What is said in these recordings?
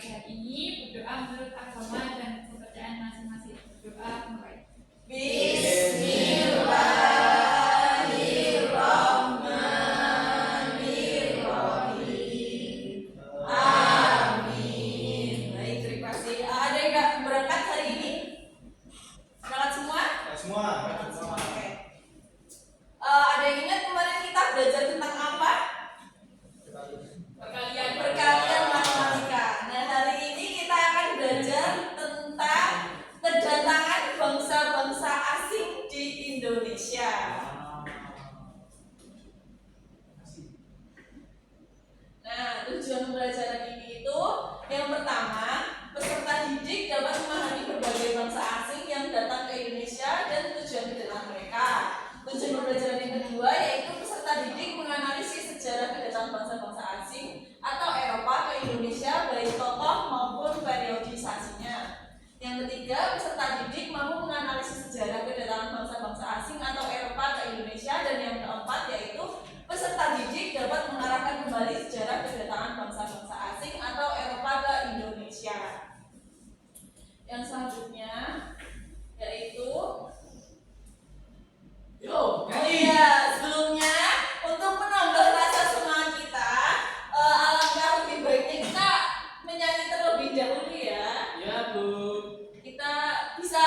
pagi hari ini berdoa menurut agama dan kepercayaan masing-masing. Berdoa mulai. Bismillahirrahmanirrahim. Amin. Baik, terima kasih. Ada yang nggak berangkat hari ini? Berangkat semua? Semua. Oke. Ada yang ingat kemarin kita belajar tentang apa? Perkalian matematika. Nah, hari ini kita akan belajar tentang kedatangan bangsa-bangsa asing di Indonesia. Nah, tujuan pembelajaran ini itu yang pertama, peserta didik dapat memahami berbagai bangsa asing yang datang ke Indonesia dan tujuan kedatangan mereka. Tujuan pembelajaran yang kedua yaitu peserta didik menganalisis sejarah kedatangan bangsa-bangsa asing atau Eropa ke Indonesia baik tokoh maupun periodisasinya. Yang ketiga, peserta didik mampu menganalisis sejarah kedatangan bangsa-bangsa asing atau Eropa ke Indonesia. Dan yang keempat yaitu peserta didik dapat mengarahkan kembali sejarah kedatangan bangsa-bangsa asing atau Eropa ke Indonesia. Yang selanjutnya yaitu sebelumnya untuk menambah rasa semangat kita, alangkah lebih baiknya kita menyanyi terlebih dahulu ya. Ya, Bu. Kita bisa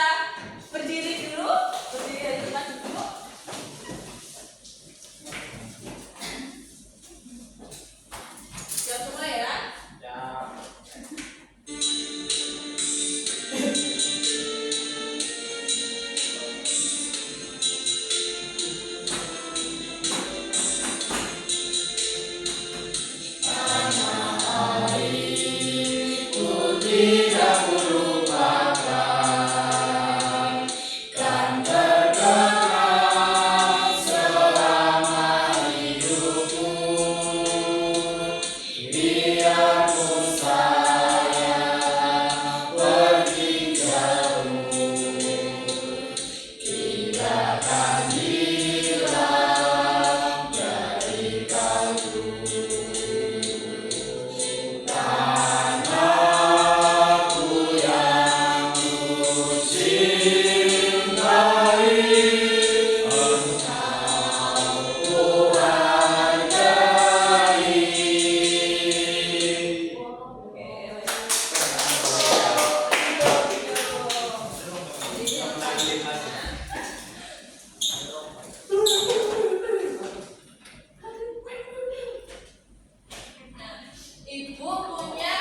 berdiri dulu, berdiri dari tempat duduk. Siap semua ya? Ya. Ibu punya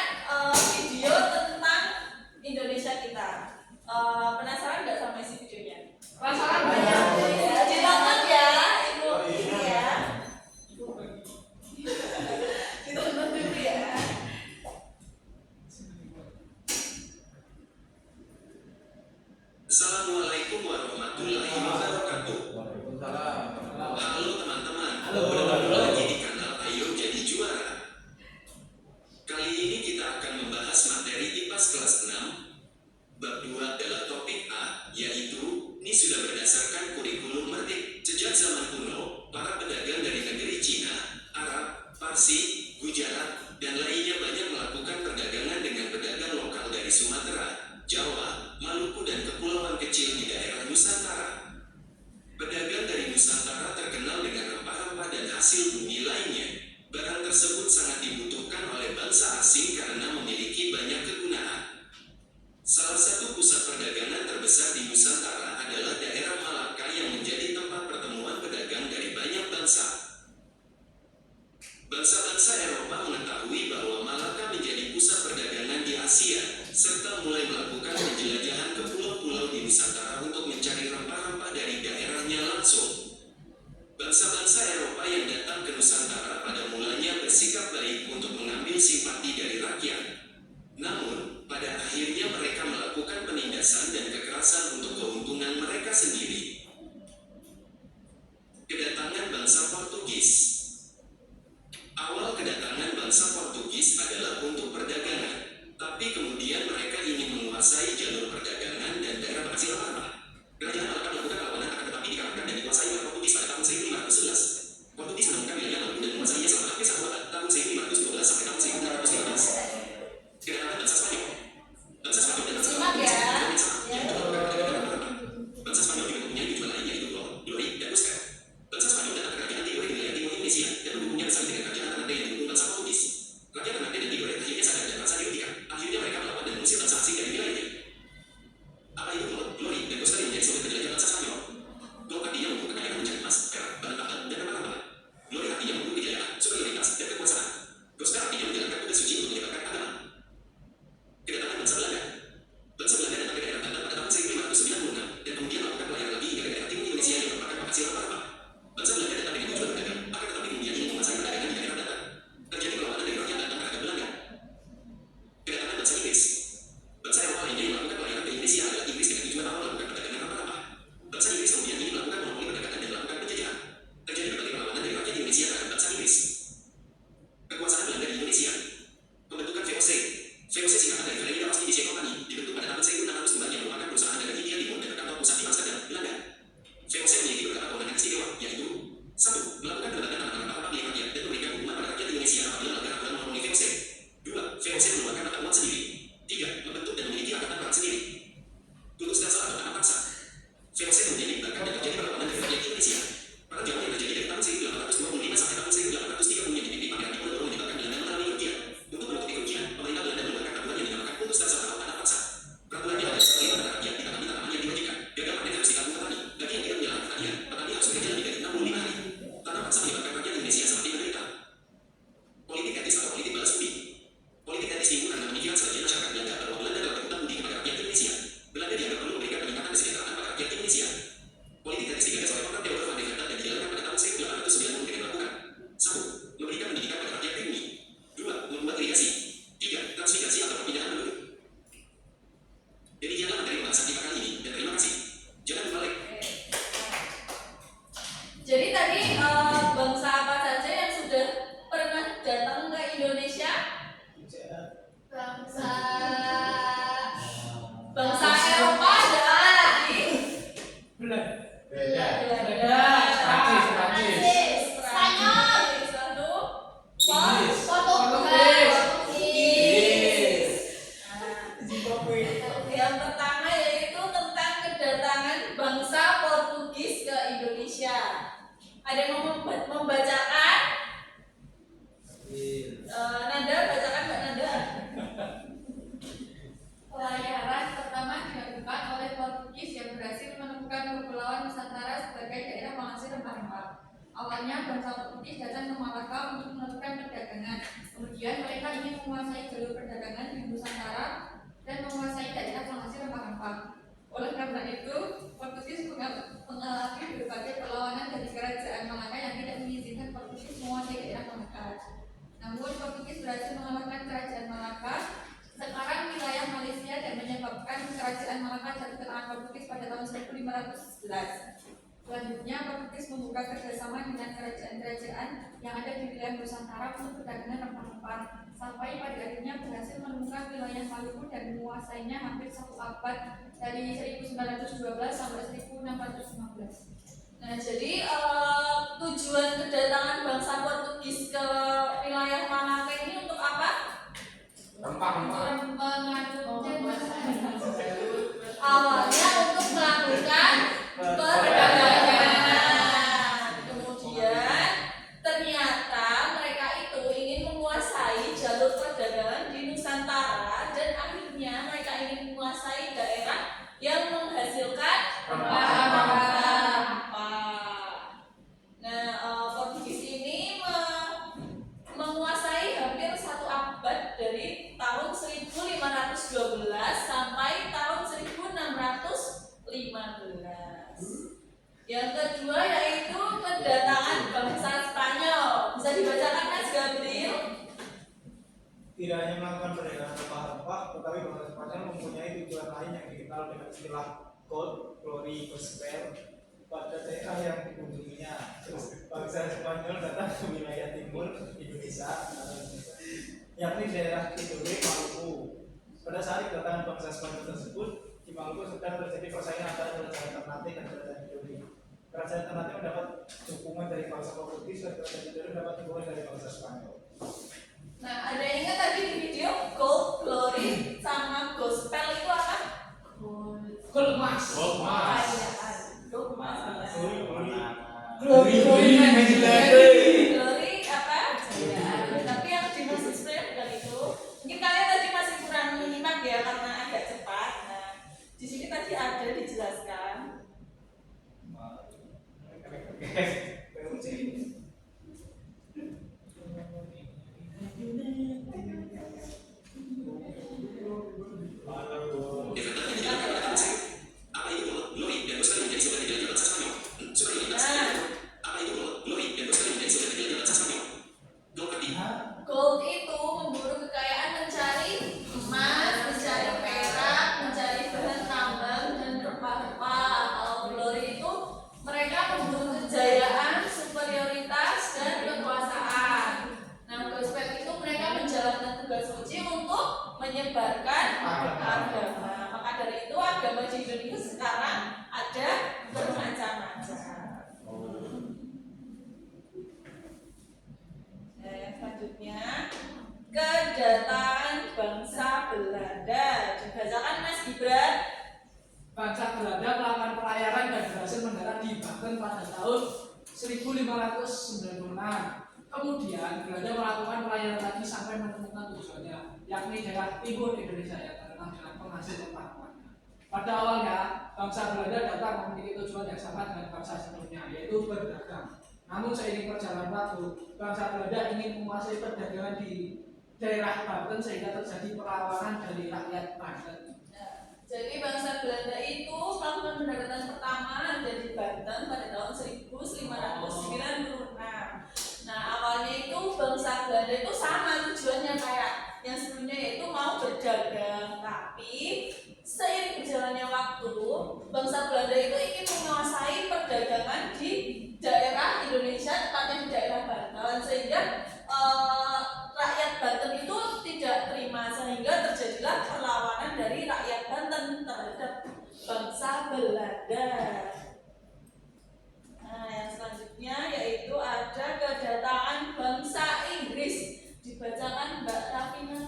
VOC singkatan dari Valeria Pasti Vision Company, dibentuk pada tahun 1602 yang merupakan perusahaan dengan India Timur dan berkantor pusat di Amsterdam, Belanda. VOC memiliki beberapa kewenangan istimewa, yaitu 1. Melakukan pelepasan tanah milik rakyat dan memberikan hukuman pada rakyat Indonesia apabila melanggar aturan monopoli VOC. 2. VOC mengeluarkan mata uang sendiri. 3. Membentuk dan memiliki angkatan perang sendiri. Tutus dan salah anak bangsa. VOC kemudian dibubarkan dan terjadi perlawanan dari rakyat Indonesia. Perang Jawa yang terjadi dari tahun 1825 sampai tahun 1830 yang dipimpin Pangeran Diponegoro menyebabkan Belanda mengalami kerugian. Untuk menutupi kerugian, pemerintah Belanda mengeluarkan peraturan yang dinamakan Putus dan salah anak bangsa. Peraturannya adalah bagaimana rakyat ditanami tanaman yang diwajibkan. Gagal panen harus ditanggung petani. Bagi yang tidak menjalankan pertanian, petani harus bekerja lebih dari 65 hari. Tanah bangsa menyebabkan rakyat Indonesia semakin menderita. Politik etis atau politik balas budi. Politik etis timbul karena pemikiran sebagian masyarakat Belanda bahwa Belanda dapat berhutang budi kepada rakyat Indonesia. Belanda dianggap perlu memberikan peningkatan kesejahteraan pada rakyat Indonesia. Politik etis digagas oleh program Theodor van der Vechten dan dijalankan pada tahun 1890 dengan melakukan 1. Memberikan pendidikan pada rakyat pribumi. 2. Membuat irigasi. 3. Transmigrasi atau perpindahan penduduk. Demikianlah materi pembahasan kita kali ini dan terima kasih. Jangan lupa like. Jadi tadi bangsa apa saja yang sudah pernah datang ke Indonesia? Bangsa Eropa ada lagi. Beda. Prancis, Spanyol, Portugis. Yang pertama yaitu tentang kedatangan bangsa Portugis ke Indonesia. Ada yang mau membacakan? Nanda, bacakan Mbak Nanda. Pelayaran pertama dilakukan oleh Portugis yang berhasil menemukan Kepulauan Nusantara sebagai daerah penghasil rempah-rempah. Awalnya bangsa Portugis datang ke Malaka untuk melakukan perdagangan. Kemudian mereka ingin menguasai jalur perdagangan di Nusantara dan menguasai daerah penghasil rempah-rempah. Oleh karena itu, Portugis mengalami berbagai perlawanan dari kerajaan Malaka yang tidak mengizinkan Portugis menguasai daerah Malaka. Namun Portugis berhasil mengalahkan kerajaan Malaka. Sekarang wilayah Malaysia dan menyebabkan kerajaan Malaka jatuh ke tangan Portugis pada tahun 1511. Selanjutnya, Portugis membuka kerjasama dengan kerajaan-kerajaan yang ada di wilayah Nusantara untuk perdagangan rempah-rempah, sampai pada akhirnya berhasil menemukan wilayah Maluku dan menguasainya hampir 1 abad dari 1912 sampai 1615. Nah, jadi tujuan kedatangan bangsa Portugis ke wilayah Malaka ini untuk apa? Awalnya untuk melakukan perdagangan. Kemudian ternyata mereka itu ingin menguasai jalur perdagangan di Nusantara dan akhirnya mereka ingin menguasai daerah yang menghasilkan rempah-rempah. Nah, Portugis ini menguasai hampir 1 abad dari tahun 1512 sampai tahun 1615. Yang kedua yaitu kedatangan bangsa Spanyol. Bisa dibacakan Mas Gabriel? Tidak hanya melakukan perdagangan rempah-rempah, tetapi bangsa Spanyol mempunyai tujuan lain yang dikenal dengan istilah gold, glory, gospel pada daerah yang dikunjunginya. Bangsa Spanyol datang ke wilayah timur Indonesia, yakni daerah Tidore, Maluku. Pada saat kedatangan bangsa Spanyol tersebut, di Maluku sedang terjadi persaingan antara kerajaan Ternate dan kerajaan Tidore. Kerajaan Ternate mendapat dukungan dari bangsa Portugis dan kerajaan Tidore mendapat dukungan dari bangsa Spanyol. Nah, ada yang ingat tadi di video gold, glory, sama gospel itu apa? Gold mas. Glory apa? Tapi yang dimaksud sebenarnya bukan itu. Mungkin kalian tadi masih kurang menyimak ya karena agak cepat. Nah, di sini tadi ada dijelaskan. Apa itu glory dan gospel menjadi sebuah kejadian bangsa Spanyol? Sudah ini apa itu glory dan gospel menjadi sebuah kejadian bangsa Spanyol? Gold itu memburu kekayaan, mencari emas, mencari perak, mencari bahan tambang dan rempah-rempah. Kalau glory itu mereka memburu kejayaan menyebarkan agama. Maka dari itu agama di Indonesia sekarang ada bermacam-macam. Yang selanjutnya kedatangan bangsa Belanda. Dibacakan Mas Gibran. Bangsa Belanda melakukan pelayaran dan berhasil mendarat di Banten pada tahun 1596. Kemudian Belanda melakukan pelayaran lagi sampai menemukan tujuannya, yakni daerah timur Indonesia yang terkenal dengan penghasil rempah-rempahnya. Pada awalnya, bangsa Belanda datang memiliki tujuan yang sama dengan bangsa sebelumnya, yaitu berdagang. Namun seiring perjalanan waktu, bangsa Belanda ingin menguasai perdagangan di daerah Banten sehingga terjadi perlawanan dari rakyat Banten. Jadi bangsa Belanda itu melakukan pendaratan pertama ada di Banten pada tahun 1596. Nah awalnya itu bangsa Belanda itu sama tujuannya kayak yang sebelumnya, yaitu mau berdagang. Tapi seiring berjalannya waktu, bangsa Belanda itu ingin menguasai perdagangan di daerah Indonesia, tepatnya di daerah Banten, sehingga rakyat Banten itu tidak terima, sehingga terjadilah perlawanan dari rakyat Banten terhadap bangsa Belanda. Nah, yang selanjutnya yaitu ada kedatangan bangsa Inggris. Dibacakan Mbak Rafina.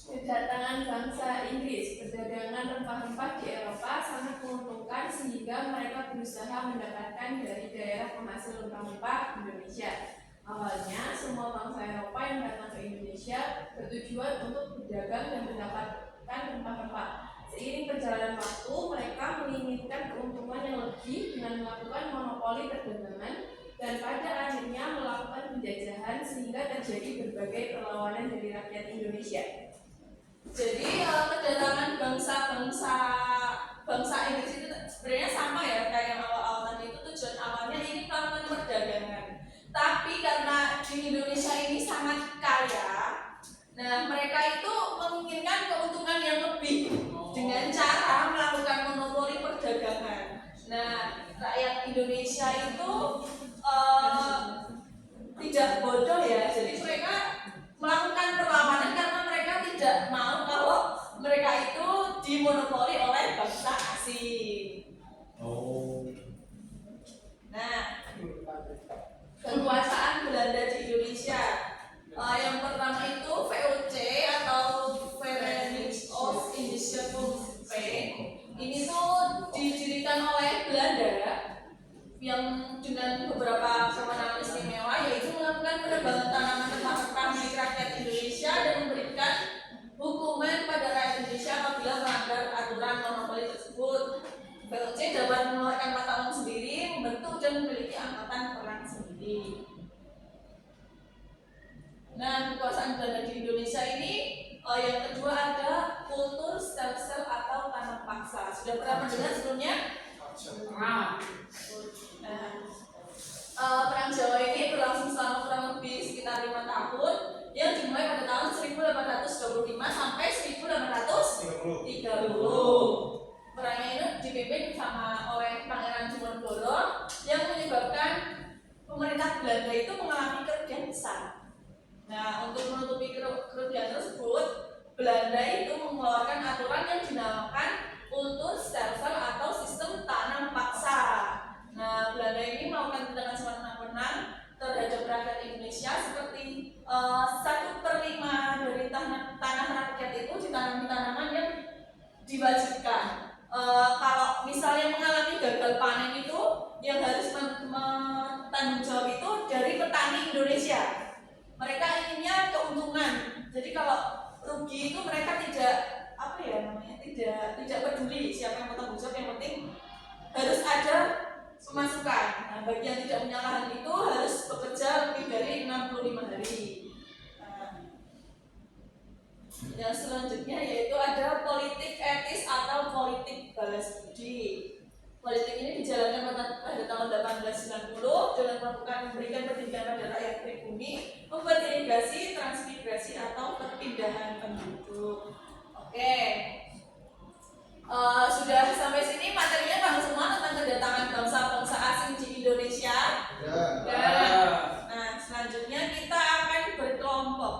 Kedatangan bangsa Inggris, perdagangan rempah-rempah di Eropa sangat menguntungkan sehingga mereka berusaha mendapatkan dari daerah penghasil rempah-rempah Indonesia. Awalnya, semua bangsa Eropa yang datang ke Indonesia bertujuan untuk berdagang dan mendapatkan rempah-rempah. Seiring perjalanan waktu, mereka menginginkan keuntungan yang lebih dengan melakukan monopoli perdagangan dan pada akhirnya melakukan penjajahan sehingga terjadi berbagai perlawanan dari rakyat Indonesia. Jadi kedatangan bangsa Inggris itu sebenarnya sama ya kayak yang awal-awal tadi itu, tujuan awalnya ini melakukan perdagangan. Tapi karena di Indonesia ini sangat kaya, nah mereka itu menginginkan keuntungan yang lebih dengan cara melakukan monopoli perdagangan. Nah rakyat Indonesia itu tidak bodoh ya, jadi mereka melakukan perlawanan karena mereka tidak mau kalau mereka itu dimonopoli oleh bangsa asing. Nah, kekuasaan Belanda di Indonesia, yang pertama itu VOC atau Verenigd Oost-Indische Volkspartij. Ini tuh didirikan oleh Belanda yang dengan beberapa kewenangan istimewa, yaitu melakukan penebangan tanaman rempah-rempah milik rakyat Indonesia dan memberikan hukuman pada rakyat Indonesia apabila melanggar aturan monopoli tersebut. VOC dapat mengeluarkan mata uang sendiri, membentuk dan memiliki angkatan perang sendiri. Nah, kekuasaan Belanda di Indonesia ini yang kedua ada kultur stelsel atau tanam paksa. Sudah pernah mendengar sebelumnya? Perang Jawa ini berlangsung selama kurang lebih sekitar 5 tahun yang dimulai pada tahun 1825 sampai 1830. Perangnya ini dipimpin oleh Pangeran Diponegoro yang menyebabkan pemerintah Belanda itu mengalami kerugian besar. Nah, untuk menutupi kerugian tersebut, Belanda itu mengeluarkan aturan yang dinamakan kultur stelsel atau sistem tanam paksa. Nah, Belanda ini melakukan tindakan semena-mena terhadap rakyat Indonesia seperti 1/5 dari tanah rakyat itu ditanami tanaman yang diwajibkan. Kalau misalnya mengalami gagal panen itu, yang harus bertanggung jawab itu dari petani Indonesia. Mereka inginnya keuntungan. Jadi kalau rugi itu mereka tidak peduli siapa yang bertanggung jawab, yang penting harus ada pemasukan. Nah, bagi yang tidak punya lahan itu harus bekerja lebih dari 65 hari. Yang selanjutnya yaitu ada politik etis atau politik balas budi. Politik ini dijalankan pada tahun 1890 dengan melakukan memberikan pendidikan pada rakyat pribumi, membuat irigasi, transmigrasi atau perpindahan penduduk. Oke, sudah sampai sini materinya paham semua tentang kedatangan bangsa-bangsa asing di Indonesia. Nah, selanjutnya kita akan berkelompok.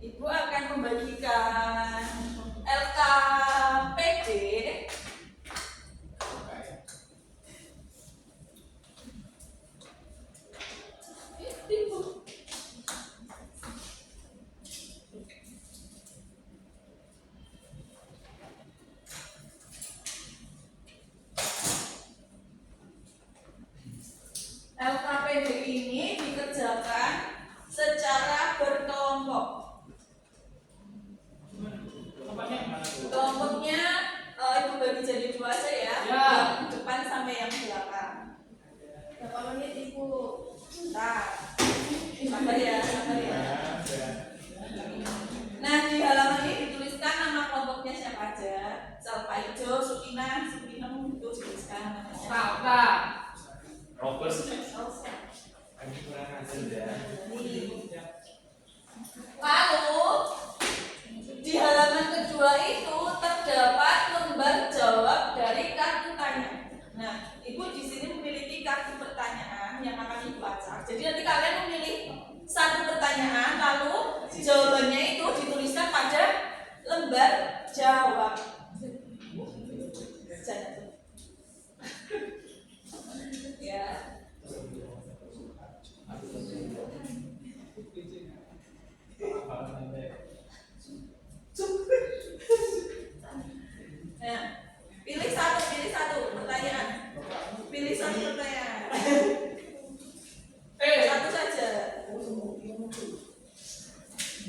Ibu akan membagikan Aijo, Sukina itu dituliskan namanya. Tata. Robert. Rosa. Ini kurang ajar ya. Lalu di halaman kedua itu terdapat lembar jawab dari kartu tanya. Nah, ibu di sini memiliki kartu pertanyaan yang akan ibu acak. Jadi nanti kalian memilih satu pertanyaan, lalu jawabannya itu dituliskan pada lembar jawab. Ya. Nah, pilih satu pertanyaan. Pilih satu pertanyaan. Satu saja.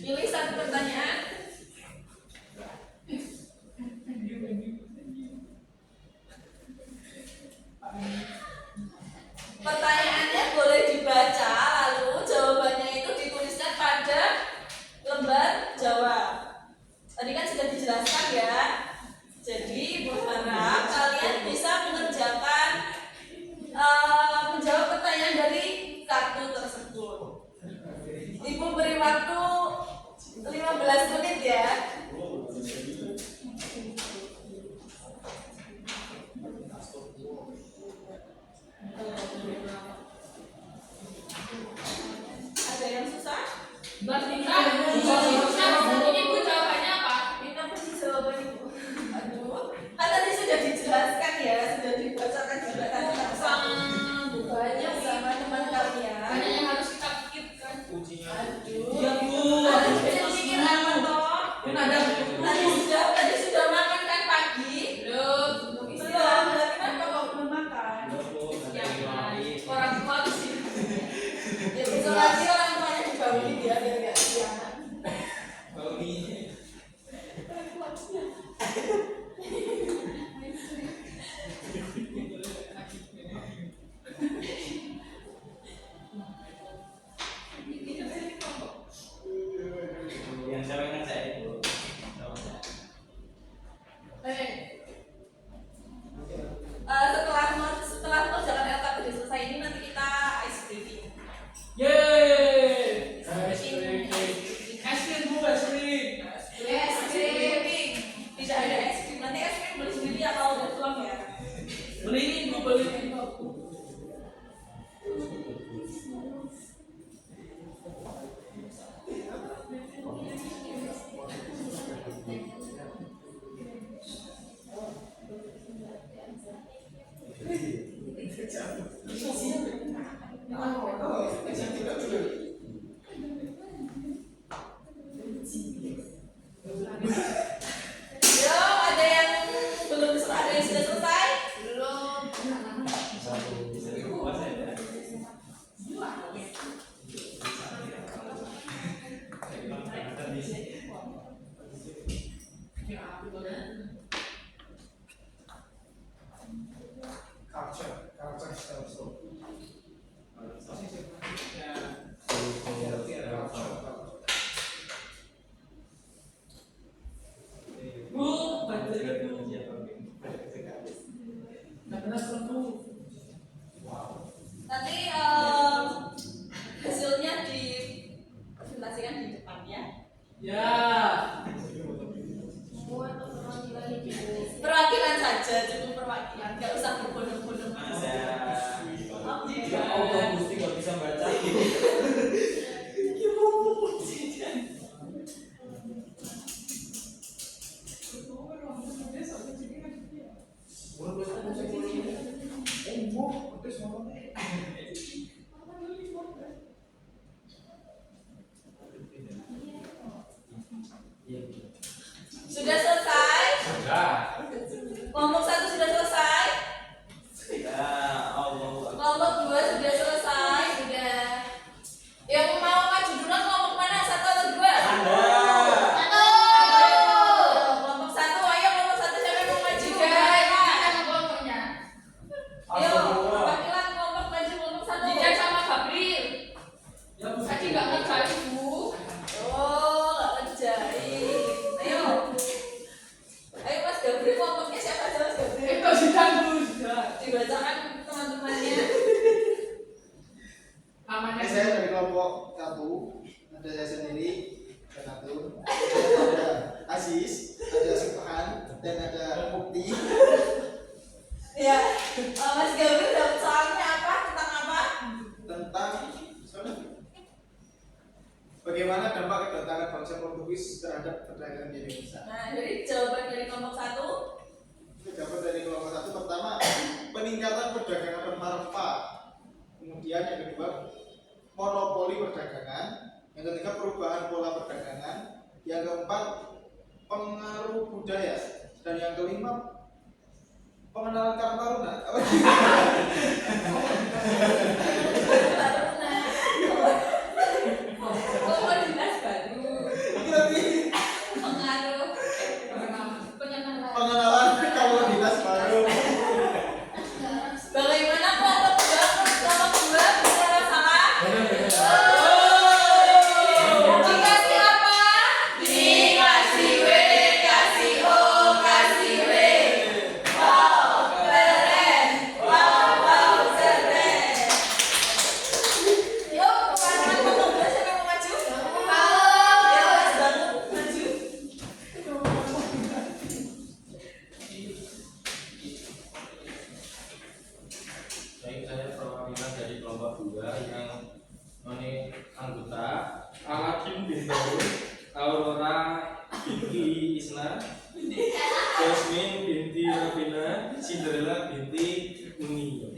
Pilih satu pertanyaan. Pertanyaannya boleh dibaca, lalu jawabannya itu dituliskan pada lembar jawab. Tadi kan sudah dijelaskan ya. Jadi berharap kalian bisa mengerjakan menjawab pertanyaan dari kartu tersebut. Ibu beri waktu 15 menit ya. Ada yang susah? Ini Bu jawabannya apa? Minta persis jawaban ibu. Aduh, kan tadi sudah dijelaskan ya, sudah dibacakan juga tadi banyak sama teman kalian. Banyak yang harus kita pikirkan. Kuncinya Aduh, ada yang pikir apa toh? analisis, ada sumpahan, dan ada bukti. Ya, Mas Gabriel dapat soalnya apa? Tentang apa? Tentang bagaimana dampak kedatangan bangsa Portugis terhadap perdagangan di Indonesia. Nah, jadi jawaban dari kelompok 1. Itu dapat dari kelompok 1 pertama peningkatan perdagangan rempah-rempah. Kemudian yang kedua monopoli perdagangan. Yang ketiga perubahan pola perdagangan. Yang keempat pengaruh budaya. Dan yang kelima pengenalan Karang Taruna. Komoditas baru. Pengaruh. Pengenalan komoditas baru. Bagaimana kelompok 2 bicara salah? Dikasih apa? Dikasih W, kasih O, kasih W. Wow, keren. Wow, keren. Yuk, kepada kelompok 2 siapa yang mau maju? Ya, Mas Banu, maju. Baik, saya perwakilan dari kelompok 2 yang anggota Aladdin bin Daud, Aurora binti Isna, Jasmine binti Ravina, Cinderella binti Uni.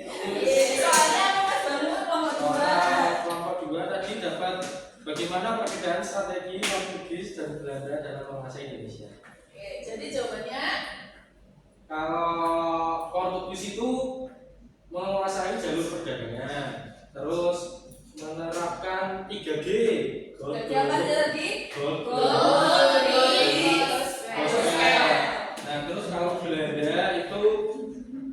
Soalnya Mas Banu kelompok 2. Kelompok 2 tadi dapat bagaimana perbedaan strategi Portugis dan Belanda dalam menguasai Indonesia. Oke, jadi jawabannya Kalau Portugis itu menguasai jalur perdagangan, terus menerapkan 3G. siapa tadi? Gold. Nah, terus kalau Belanda itu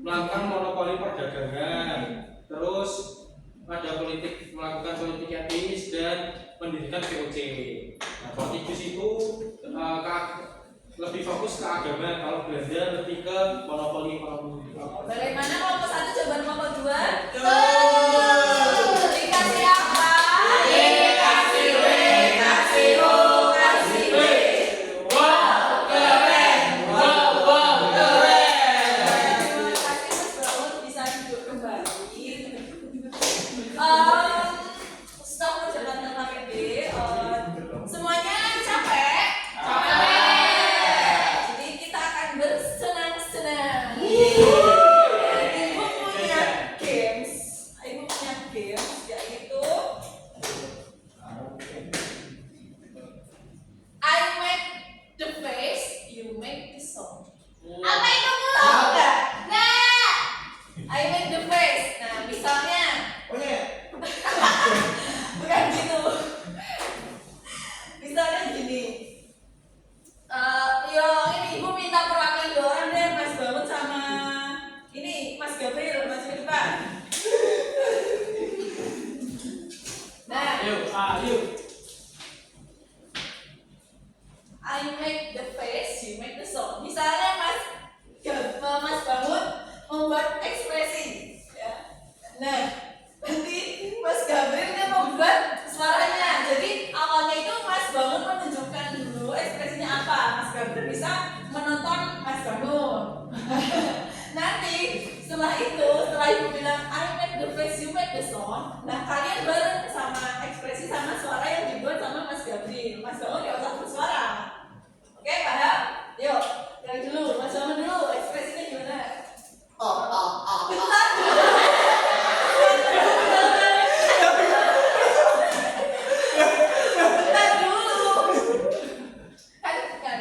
melakukan monopoli perdagangan, terus ada melakukan politik etis dan mendirikan VOC. Nah, Portugis itu lebih fokus ke agama, kalau Belanda lebih ke monopoli ekonomi. Bagaimana kelompok 1 jawaban kelompok 2? Dikasih apa? Dikasih W, kasih O, kasih W. Wow, keren. Wow, keren. Terima kasih Mas Baun, bisa duduk kembali. Stop perjalanan KPD. Semuanya capek? Jadi kita akan bersenang-senang. Ibu punya games, yaitu I make the face, you make the song. Apa itu belum? Nggak. I make the face. Nah, misalnya, bukan gitu. Misalnya gini. Ini ibu minta perwakilan 2 orang deh, Mas Bangun sama ini Mas Gabriel, Mas di depan. Nah, Ayo. I make the face, you make the song. Misalnya Mas Bangun membuat ekspresi, ya. Nah, nanti Mas Gabriel dia membuat suaranya. Jadi awalnya itu Mas Bangun menunjukkan dulu ekspresinya apa. Mas Gabriel bisa menonton Mas Bangun. Nanti setelah ibu bilang I make the face, you make the song. Nah, kalian bareng sama ekspresi sama suara yang dibuat sama Mas Gabriel. Mas Bangun gak usah bersuara. Oke, paham? Yuk, yang dulu, Mas Bangun dulu, ekspresinya gimana? Bentar. Bentar dulu. Kan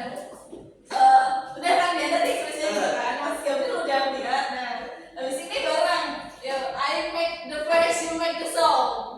udah kan dia tadi ekspresinya gitu kan, Mas Gabriel udah lihat. Nah, habis ini bareng. Yo, I make the face, you make the song.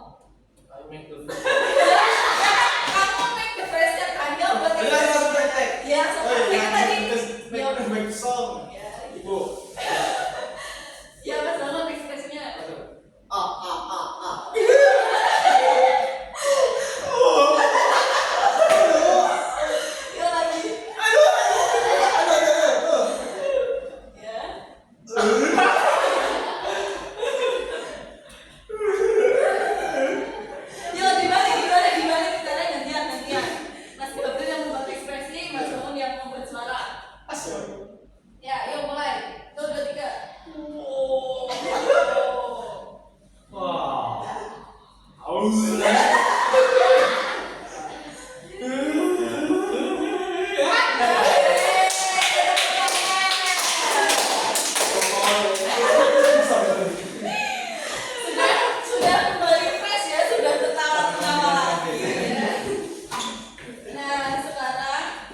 Ya, yuk mulai. 1, 2, 3. Wah. Sudah kembali fresh ya, sudah tertawa-tawa lagi ya. Nah, sekarang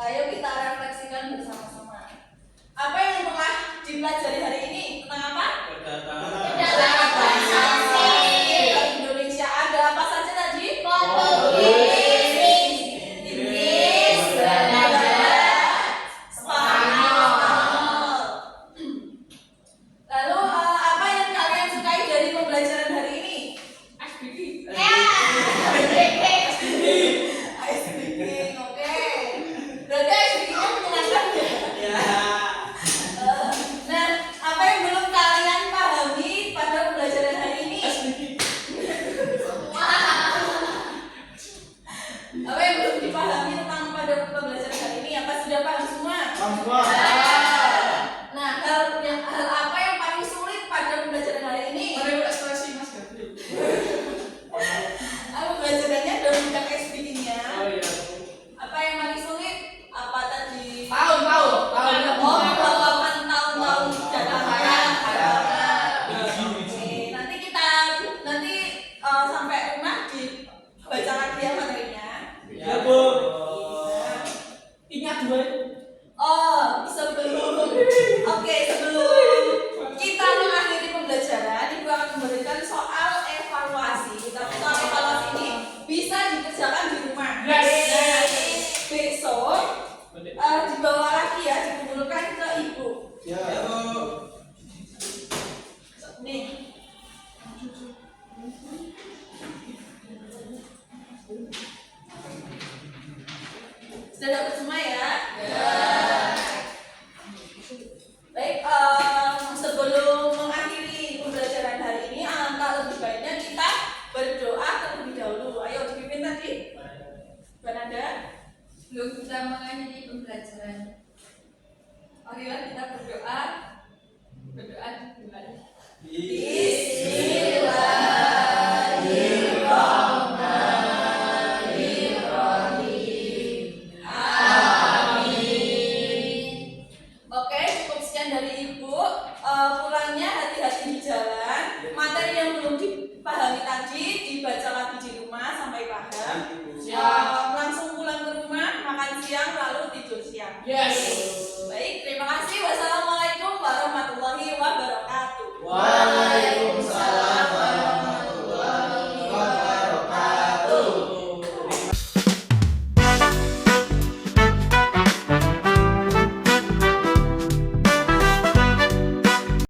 ayo kita refleksikan bersama-sama. Apa yang telah dipelajari hari ini? Tentang apa? Perdagangan. Bahasa Indonesia. Ada apa saja tadi? Inggris, Belanda, Spanyol. Lalu apa yang kalian sukai dari pembelajaran hari ini? Ice breaking, oke. Berarti ice breakingnya menyenangkan ya? Nah, apa yang belum kalian pahami pada pembelajaran hari ini? Apa yang belum dipahami tentang pada pembelajaran hari ini? Apa sudah paham semua? Nah, hal apa yang paling sulit pada pembelajaran hari ini? Pembelajarannya dalam bidang speaking-nya. Apa yang paling sulit? Apa tadi? Bawakan tahun-tahun jadwalnya. Oke, nanti sampai rumah dibaca lagi ya materinya. Ya, Bu. Ingat gue. Sebelum kita mengakhiri pembelajaran, Ibu akan memberikan soal evaluasi. Tapi soal evaluasi ini bisa dikerjakan di rumah. Yes. Nah, besok dibawa lagi ya, dikumpulkan ke Ibu. Nih. Sudah dapat semua ya? Baik, sebelum mengakhiri pembelajaran hari ini, alangkah lebih baiknya kita berdoa terlebih dahulu. Ayo dipimpin tadi. Banada. Sebelum kita mengakhiri pembelajaran, marilah kita berdoa dimulai. Bismillahirrahmanirrahim. Amin. Oke, cukup sekian dari Ibu. Pulangnya hati-hati di jalan. Materi yang belum dipahami tadi dibaca lagi di rumah sampai paham. Langsung pulang ke rumah, makan siang lalu tidur siang. Yes.